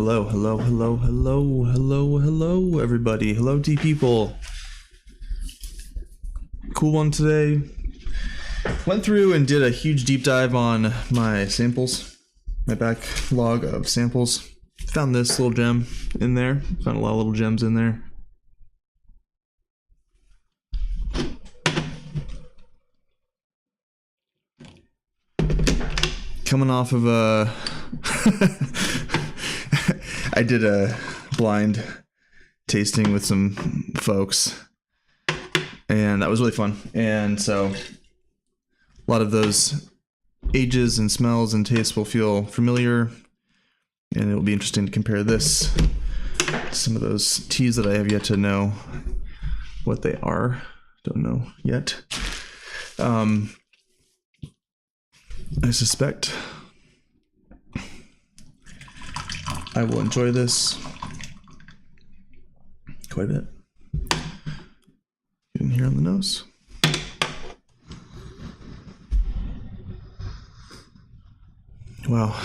Hello, everybody. Hello, T people. Cool one today. Went through and did a huge deep dive on my samples, my backlog of samples. Found this little gem in there. Found a lot of little gems in there. Coming off of a I did a blind tasting with some folks, and that was really fun. And so a lot of those ages and smells and tastes will feel familiar, and it'll be interesting to compare this to some of those teas that I have yet to know what they are. Don't know yet. I suspect I will enjoy this quite a bit. Get in here on the nose. Wow.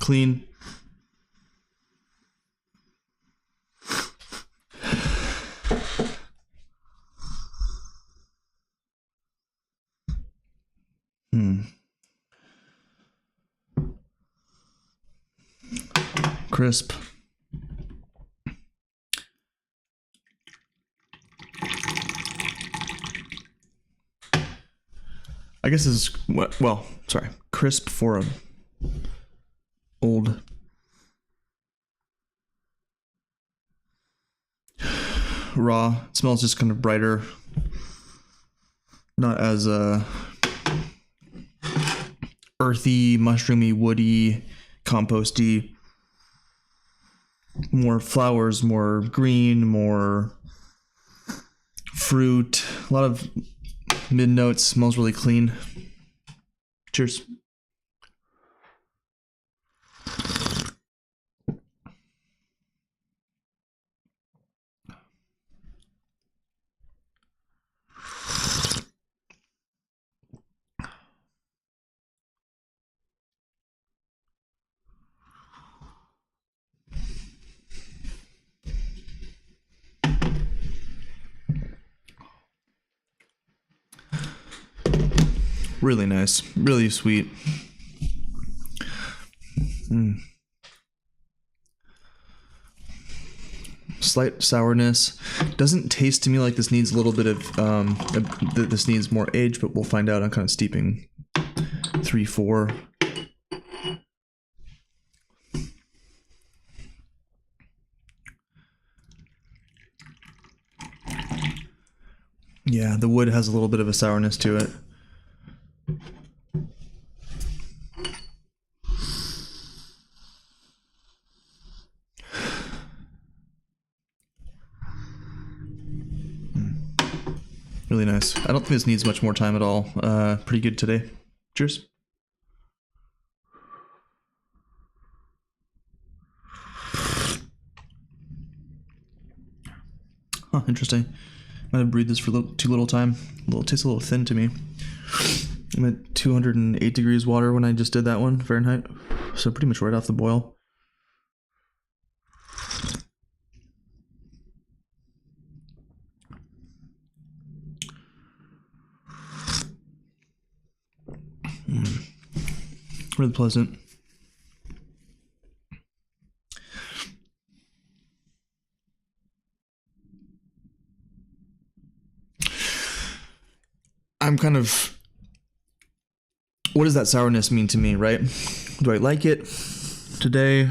Clean. Crisp. I guess this is, well, sorry, crisp for a old raw. It smells just kind of brighter, not as earthy, mushroomy, woody, composty. More flowers, more green, more fruit, a lot of mid notes. Smells really clean. Cheers. Really nice, really sweet. Slight sourness. Doesn't taste to me like this needs a little bit of this needs more age, but we'll find out. I'm kind of steeping 3-4. Yeah, the wood has a little bit of a sourness to it. Really nice. I don't think this needs much more time at all. Pretty good today. Cheers. Huh, interesting. Might have brewed this for too little time. Tastes a little thin to me. I'm at 208 degrees water when I just did that one, Fahrenheit. So pretty much right off the boil. Really pleasant. I'm kind of, what does that sourness mean to me, right? Do I like it today?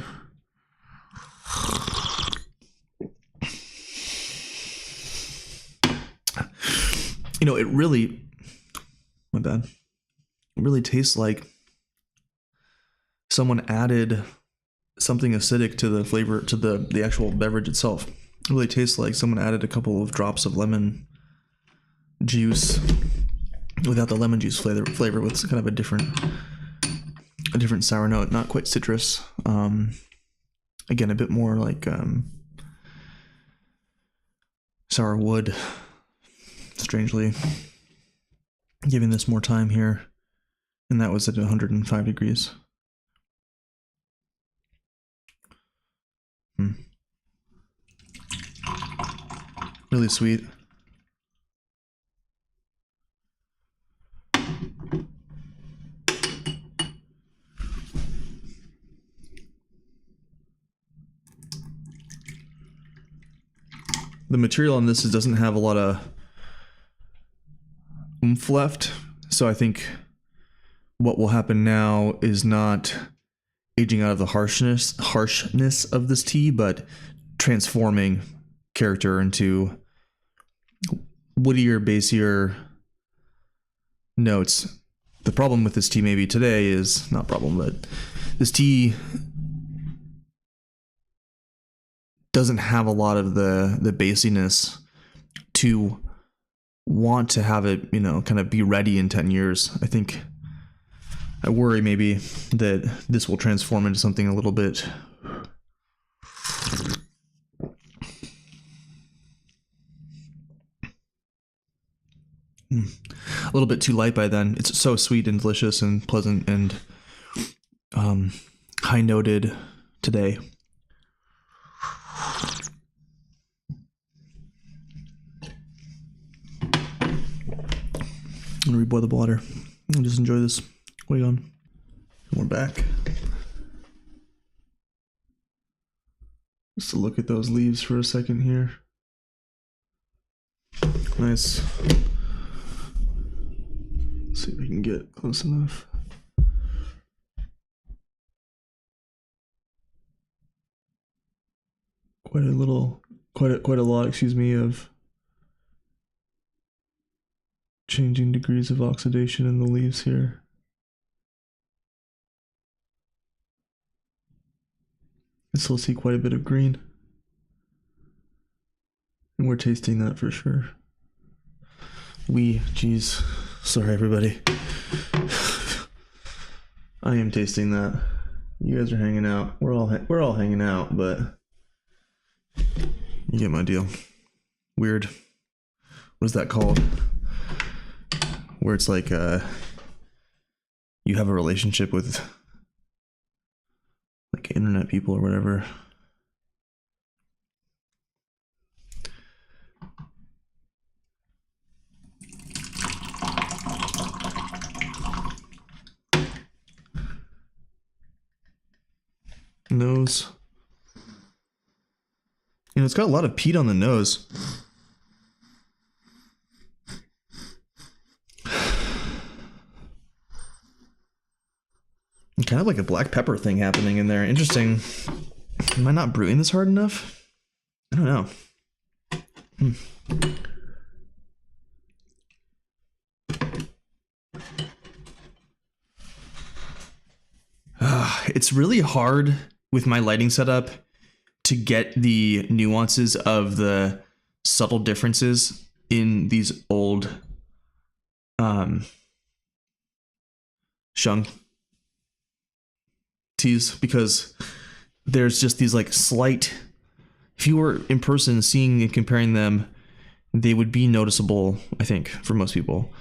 You know, it really, my bad. It really tastes like someone added something acidic to the flavor, to the actual beverage itself. It really tastes like someone added a couple of drops of lemon juice without the lemon juice flavor with kind of a different sour note, not quite citrus. Again, a bit more like sour wood, strangely. giving this more time here, and that was at 105 degrees. Really sweet. The material on this doesn't have a lot of oomph left, so I think what will happen now is not aging out of the harshness of this tea, but transforming character into woodier, bassier notes. The problem with this tea maybe today is, not problem, but this tea doesn't have a lot of the bassiness to want to have it, you know, kind of be ready in 10 years. I worry maybe that this will transform into something a little bit too light by then. It's so sweet and delicious and pleasant and high noted today. I'm gonna reboil the water and just enjoy this. Wait on. We're back. Just to look at those leaves for a second here. Nice. Let's see if we can get close enough. Quite a lot, excuse me, of changing degrees of oxidation in the leaves here. I still see quite a bit of green. And we're tasting that for sure. Geez. Sorry everybody. I am tasting that. You guys are hanging out. We're all hanging out, but you get my deal. Weird. What is that called? Where it's like you have a relationship with like internet people or whatever. Nose. You know, it's got a lot of peat on the nose. Kind of like a black pepper thing happening in there. Interesting. Am I not brewing this hard enough? I don't know. It's really hard with my lighting setup to get the nuances of the subtle differences in these old Shung teas, because there's just these like slight, if you were in person seeing and comparing them, they would be noticeable, I think, for most people.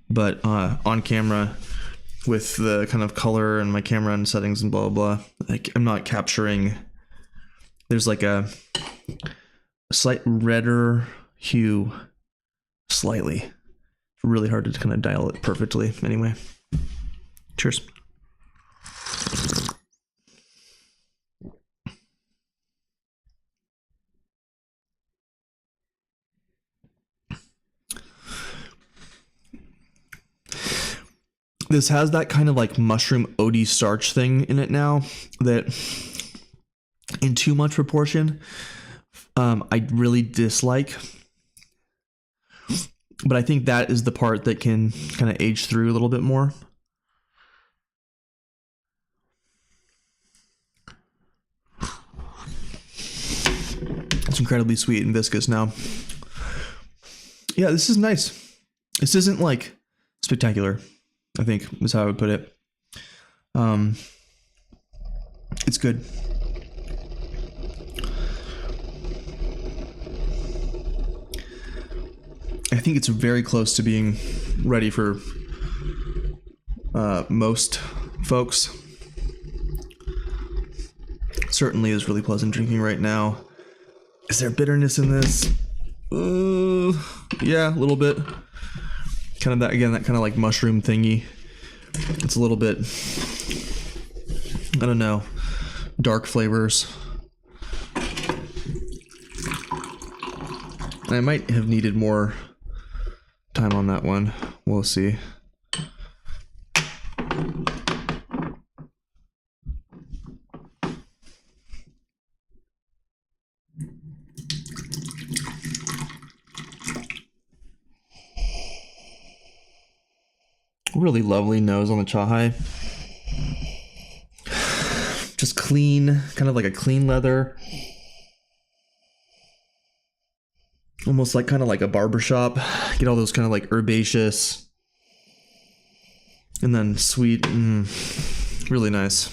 But on camera, with the kind of color and my camera and settings and blah blah blah, like I'm not capturing. There's like a slight redder hue, slightly. It's really hard to kind of dial it perfectly. Anyway, cheers. This has that kind of like mushroom OD starch thing in it now that in too much proportion I really dislike. But I think that is the part that can kind of age through a little bit more. It's incredibly sweet and viscous now. Yeah, this is nice. This isn't like spectacular, I think is how I would put it. It's good. I think it's very close to being ready for most folks. Certainly is really pleasant drinking right now. Is there bitterness in this? Yeah, a little bit. Kind of that, again, that kind of like mushroom thingy. It's a little bit, I don't know, dark flavors. And I might have needed more time on that one. We'll see. Really lovely nose on the Chawang. Just clean, kind of like a clean leather. Almost like kind of like a barbershop. Get all those kind of like herbaceous and then sweet. Really nice.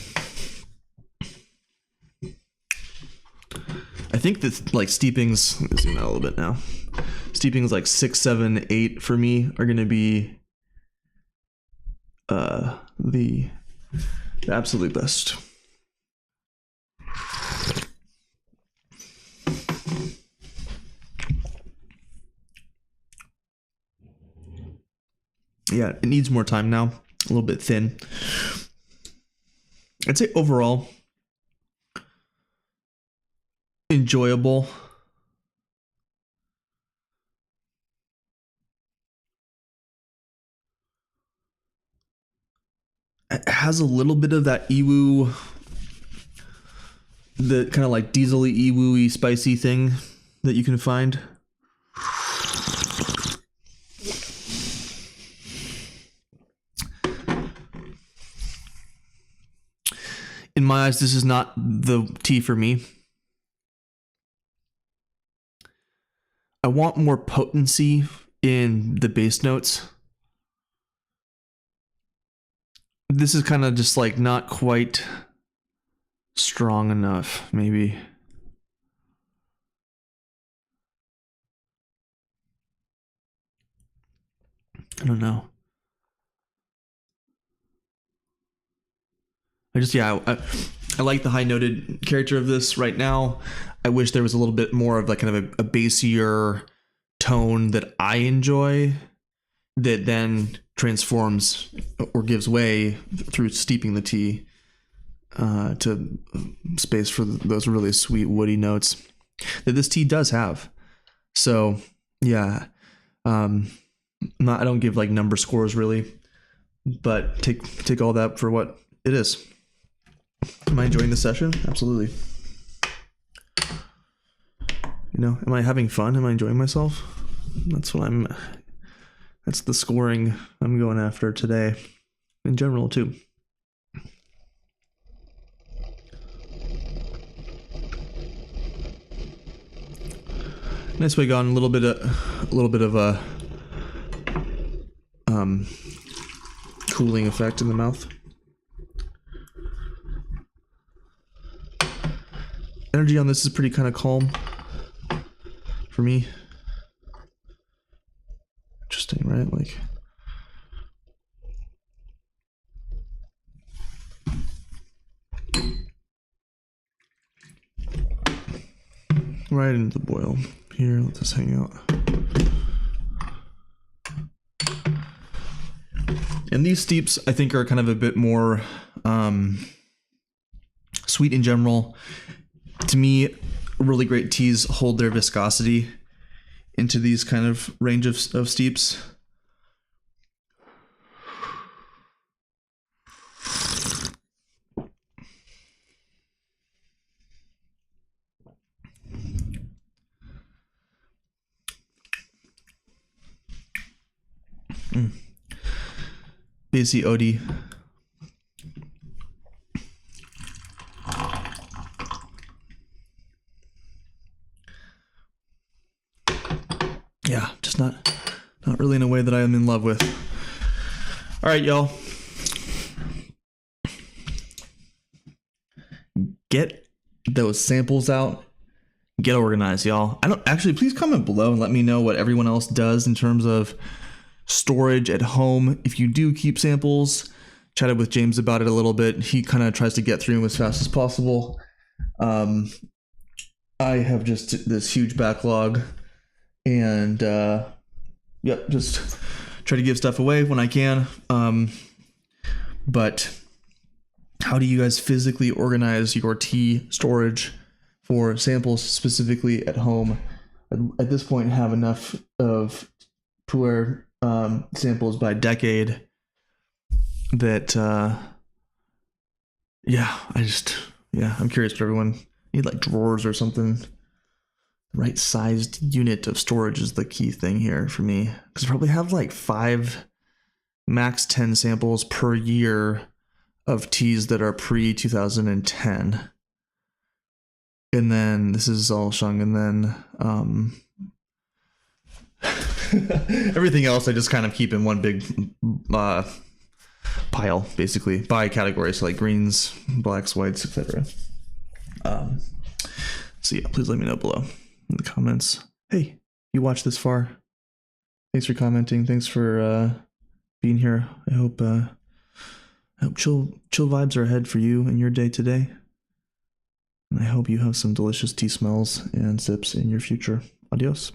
I think that like steepings, let's zoom out a little bit now. Steepings like 6, 7, 8 for me are going to be the absolute best. Yeah, it needs more time now. A little bit thin. I'd say overall enjoyable. It has a little bit of that iwu, the kind of like diesel-y, iwu-y, spicy thing that you can find. In my eyes, this is not the tea for me. I want more potency in the base notes. This is kind of just like not quite strong enough, maybe. I don't know. I like the high noted character of this right now. I wish there was a little bit more of like kind of a bassier tone that I enjoy, that then transforms or gives way through steeping the tea to space for those really sweet woody notes that this tea does have. So yeah, I don't give like number scores really, but take all that for what it is. Am I enjoying the session? Absolutely. You know, am I having fun? Am I enjoying myself? That's the scoring I'm going after today in general too. Nice way gone, a little bit of a cooling effect in the mouth. Energy on this is pretty kind of calm for me. Interesting, right? Like, right into the boil. Here, let this hang out. And these steeps, I think, are kind of a bit more sweet in general. To me, really great teas hold their viscosity into these kind of range of steeps. Busy Odie. Yeah, just not really in a way that I am in love with. All right, y'all. Get those samples out. Get organized, y'all. Please comment below and let me know what everyone else does in terms of storage at home. If you do keep samples, chatted with James about it a little bit. He kind of tries to get through them as fast as possible. I have just this huge backlog, and just try to give stuff away when I can. But how do you guys physically organize your tea storage for samples specifically at home? At this point, have enough of pu'er samples by decade that I'm curious what everyone need, like drawers or something. The right sized unit of storage is the key thing here for me, because I probably have like 5 max 10 samples per year of teas that are pre 2010. And then this is all shung, and then everything else I just kind of keep in one big pile, basically by category, so like greens, blacks, whites, etc. So yeah, please let me know below in the comments. Hey, you watched this far, thanks for commenting, thanks for being here. I hope chill vibes are ahead for you in your day today, and I hope you have some delicious tea smells and sips in your future. Adios.